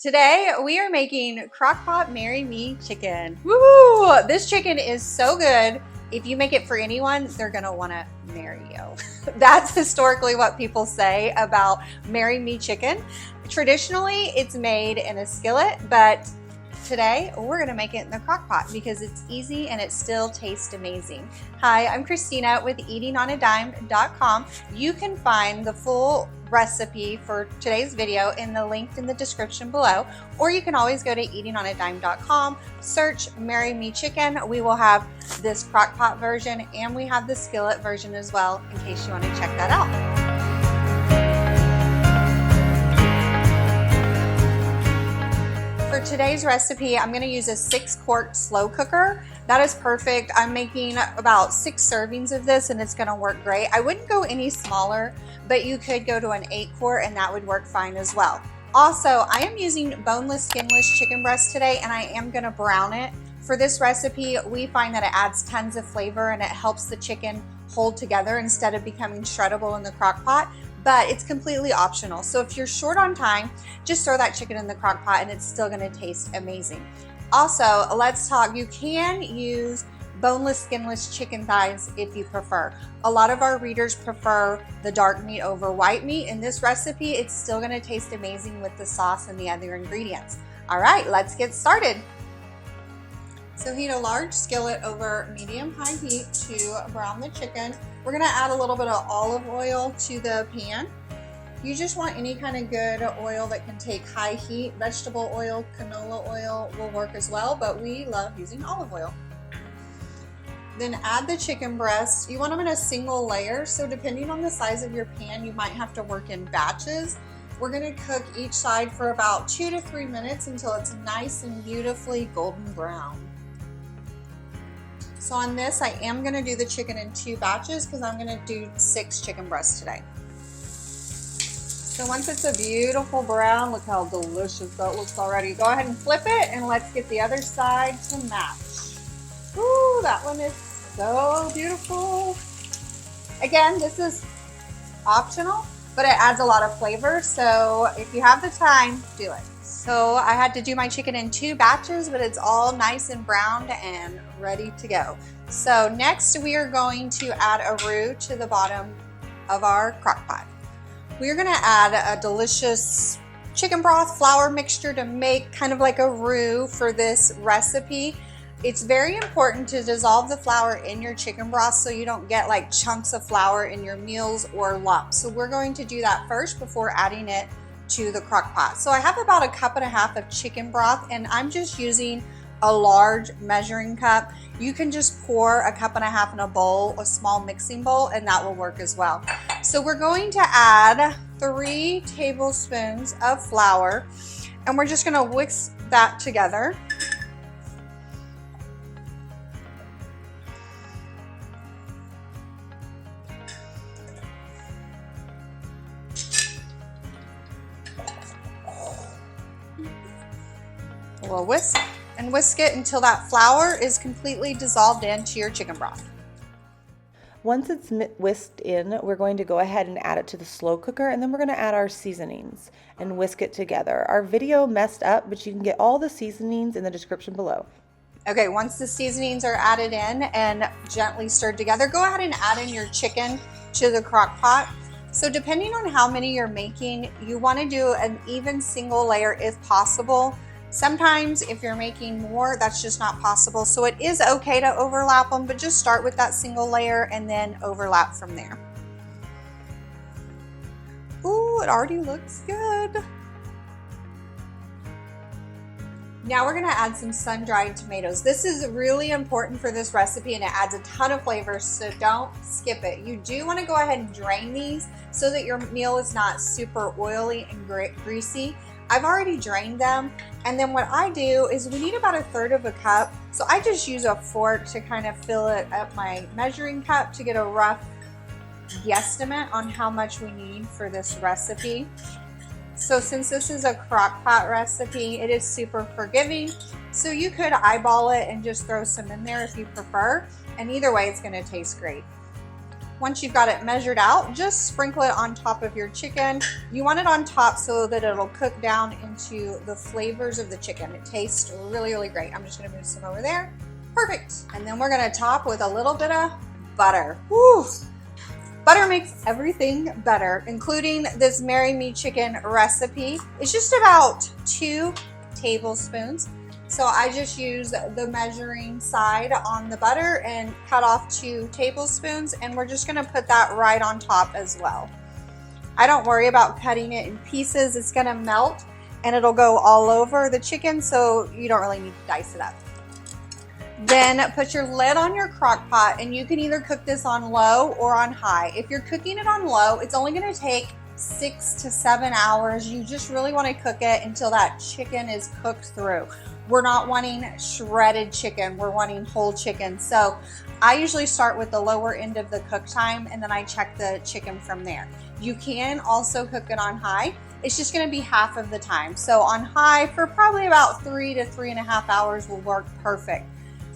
Today we are making Crockpot Marry Me Chicken. Woo! This chicken is so good. If you make it for anyone, they're gonna wanna marry you. That's historically what people say about Marry Me Chicken. Traditionally, it's made in a skillet, but today we're gonna make it in the crock pot because it's easy and it still tastes amazing. Hi, I'm Christina with eatingonadime.com. You can find the full recipe for today's video linked in the description below, or you can always go to eatingonadime.com, search Marry Me Chicken. We will have this crock pot version and we have the skillet version as well in case you want to check that out. For today's recipe, I'm going to use a 6-quart slow cooker. That is perfect. I'm making about 6 servings of this and it's going to work great. I wouldn't go any smaller, but you could go to an 8-quart and that would work fine as well. Also, I am using boneless, skinless chicken breast today and I am going to brown it. For this recipe, we find that it adds tons of flavor and it helps the chicken hold together instead of becoming shreddable in the crock pot. But it's completely optional. So if you're short on time, just throw that chicken in the crock pot and it's still gonna taste amazing. Also, let's talk, you can use boneless, skinless chicken thighs if you prefer. A lot of our readers prefer the dark meat over white meat. In this recipe, it's still gonna taste amazing with the sauce and the other ingredients. All right, let's get started. So heat a large skillet over medium-high heat to brown the chicken. We're gonna add a little bit of olive oil to the pan. You just want any kind of good oil that can take high heat. Vegetable oil, canola oil will work as well, but we love using olive oil. Then add the chicken breasts. You want them in a single layer, so depending on the size of your pan, you might have to work in batches. We're gonna cook each side for about 2 to 3 minutes until it's nice and beautifully golden brown. So on this, I am gonna do the chicken in 2 batches because I'm gonna do 6 chicken breasts today. So once it's a beautiful brown, look how delicious that looks already. Go ahead and flip it and let's get the other side to match. Ooh, that one is so beautiful. Again, this is optional, but it adds a lot of flavor. So if you have the time, do it. So I had to do my chicken in 2 batches, but it's all nice and browned and ready to go. So next we are going to add a roux to the bottom of our crock pot. We're gonna add a delicious chicken broth flour mixture to make kind of like a roux for this recipe. It's very important to dissolve the flour in your chicken broth so you don't get like chunks of flour in your meals or lumps. So we're going to do that first before adding it to the crock pot. So I have about 1.5 cups of chicken broth and I'm just using a large measuring cup. You can just pour 1.5 cups in a bowl, a small mixing bowl, and that will work as well. So we're going to add 3 tablespoons of flour and we're just gonna whisk that together. We'll whisk and whisk it until that flour is completely dissolved into your chicken broth. Once it's whisked in, we're going to go ahead and add it to the slow cooker, and then we're going to add our seasonings and whisk it together. Our video messed up, but you can get all the seasonings in the description below. Okay, once the seasonings are added in and gently stirred together, go ahead and add in your chicken to the crock pot. So depending on how many you're making, you want to do an even single layer if possible. Sometimes if you're making more, that's just not possible. So it is okay to overlap them, but just start with that single layer and then overlap from there. Ooh, it already looks good. Now we're gonna add some sun-dried tomatoes. This is really important for this recipe and it adds a ton of flavor, so don't skip it. You do wanna go ahead and drain these so that your meal is not super oily and greasy. I've already drained them, and then what I do is we need about 1/3 cup, so I just use a fork to kind of fill it up my measuring cup to get a rough guesstimate on how much we need for this recipe. So since this is a crock pot recipe, it is super forgiving, so you could eyeball it and just throw some in there if you prefer, and either way it's going to taste great. Once you've got it measured out, just sprinkle it on top of your chicken. You want it on top so that it'll cook down into the flavors of the chicken. It tastes really, really great. I'm just gonna move some over there. Perfect. And then we're gonna top with a little bit of butter. Woo! Butter makes everything better, including this Marry Me Chicken recipe. It's just about 2 tablespoons. So I just use the measuring side on the butter and cut off 2 tablespoons, and we're just gonna put that right on top as well. I don't worry about cutting it in pieces. It's gonna melt and it'll go all over the chicken, so you don't really need to dice it up. Then put your lid on your crock pot, and you can either cook this on low or on high. If you're cooking it on low, it's only gonna take 6 to 7 hours. You just really wanna cook it until that chicken is cooked through. We're not wanting shredded chicken, we're wanting whole chicken. So I usually start with the lower end of the cook time, and then I check the chicken from there. You can also cook it on high. It's just gonna be half of the time. So on high for probably about 3 to 3.5 hours will work perfect.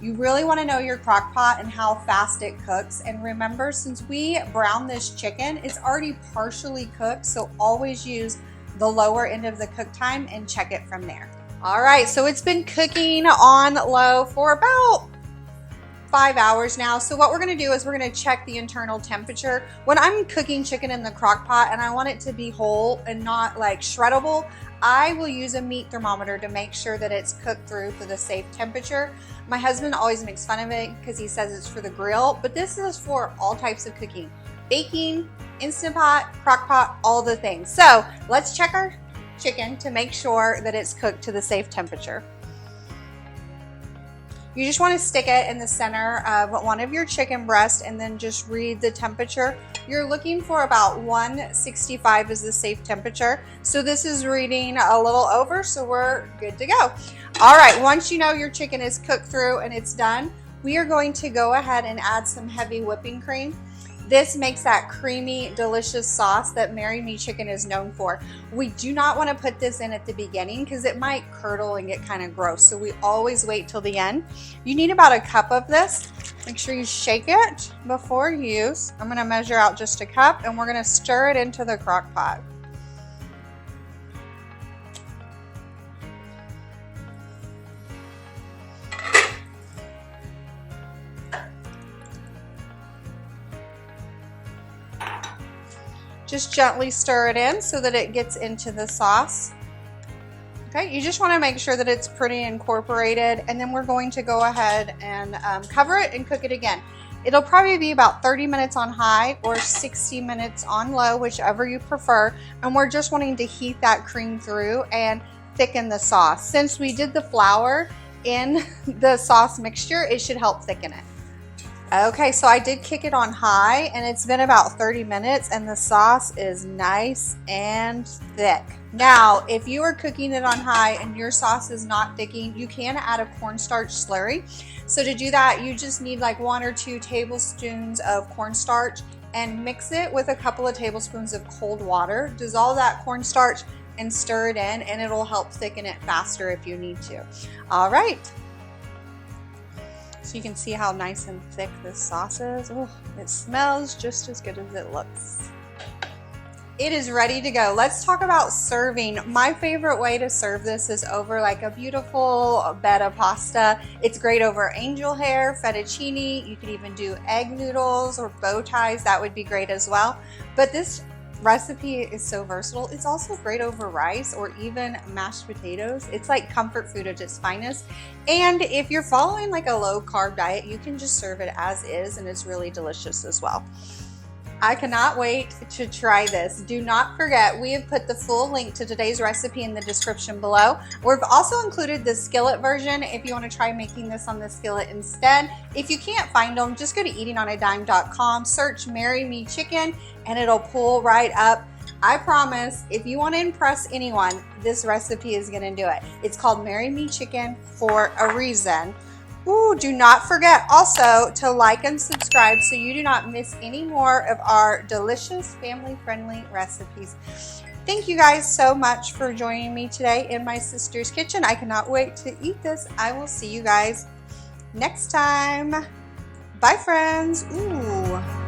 You really wanna know your crock pot and how fast it cooks. And remember, since we browned this chicken, it's already partially cooked, so always use the lower end of the cook time and check it from there. All right, so it's been cooking on low for about 5 hours now. So what we're gonna do is we're gonna check the internal temperature. When I'm cooking chicken in the crock pot and I want it to be whole and not like shreddable, I will use a meat thermometer to make sure that it's cooked through to the safe temperature. My husband always makes fun of it because he says it's for the grill, but this is for all types of cooking. Baking, Instant Pot, crock pot, all the things. So let's check our chicken to make sure that it's cooked to the safe temperature. You just want to stick it in the center of one of your chicken breasts and then just read the temperature. You're looking for about 165 is the safe temperature. So this is reading a little over, so we're good to go. All right, once you know your chicken is cooked through and it's done, we are going to go ahead and add some heavy whipping cream. This makes that creamy, delicious sauce that Marry Me Chicken is known for. We do not want to put this in at the beginning because it might curdle and get kind of gross. So we always wait till the end. You need about a cup of this. Make sure you shake it before use. I'm going to measure out just a cup, and we're going to stir it into the crock pot. Just gently stir it in so that it gets into the sauce. Okay, you just want to make sure that it's pretty incorporated, and then we're going to go ahead and cover it and cook it again. It'll probably be about 30 minutes on high or 60 minutes on low, whichever you prefer, and we're just wanting to heat that cream through and thicken the sauce. Since we did the flour in the sauce mixture, it should help thicken it. Okay, so I did kick it on high, and it's been about 30 minutes, and the sauce is nice and thick. Now, if you are cooking it on high and your sauce is not thicking, you can add a cornstarch slurry. So to do that, you just need like 1 or 2 tablespoons of cornstarch and mix it with a couple of tablespoons of cold water. Dissolve that cornstarch and stir it in, and it'll help thicken it faster if you need to. All right. So you can see how nice and thick this sauce is. Oh, it smells just as good as it looks. It is ready to go. Let's talk about serving. My favorite way to serve this is over like a beautiful bed of pasta. It's great over angel hair, fettuccine. You could even do egg noodles or bow ties. That would be great as well. But this recipe is so versatile. It's also great over rice or even mashed potatoes. It's like comfort food at its finest. And if you're following like a low carb diet, you can just serve it as is, and it's really delicious as well. I cannot wait to try this. Do not forget, we have put the full link to today's recipe in the description below. We've also included the skillet version if you want to try making this on the skillet instead. If you can't find them, just go to eatingonadime.com, search Marry Me Chicken, and it'll pull right up. I promise, if you want to impress anyone, this recipe is going to do it. It's called Marry Me Chicken for a reason. Ooh, do not forget also to like and subscribe so you do not miss any more of our delicious family-friendly recipes. Thank you guys so much for joining me today in my sister's kitchen. I cannot wait to eat this. I will see you guys next time. Bye, friends. Ooh.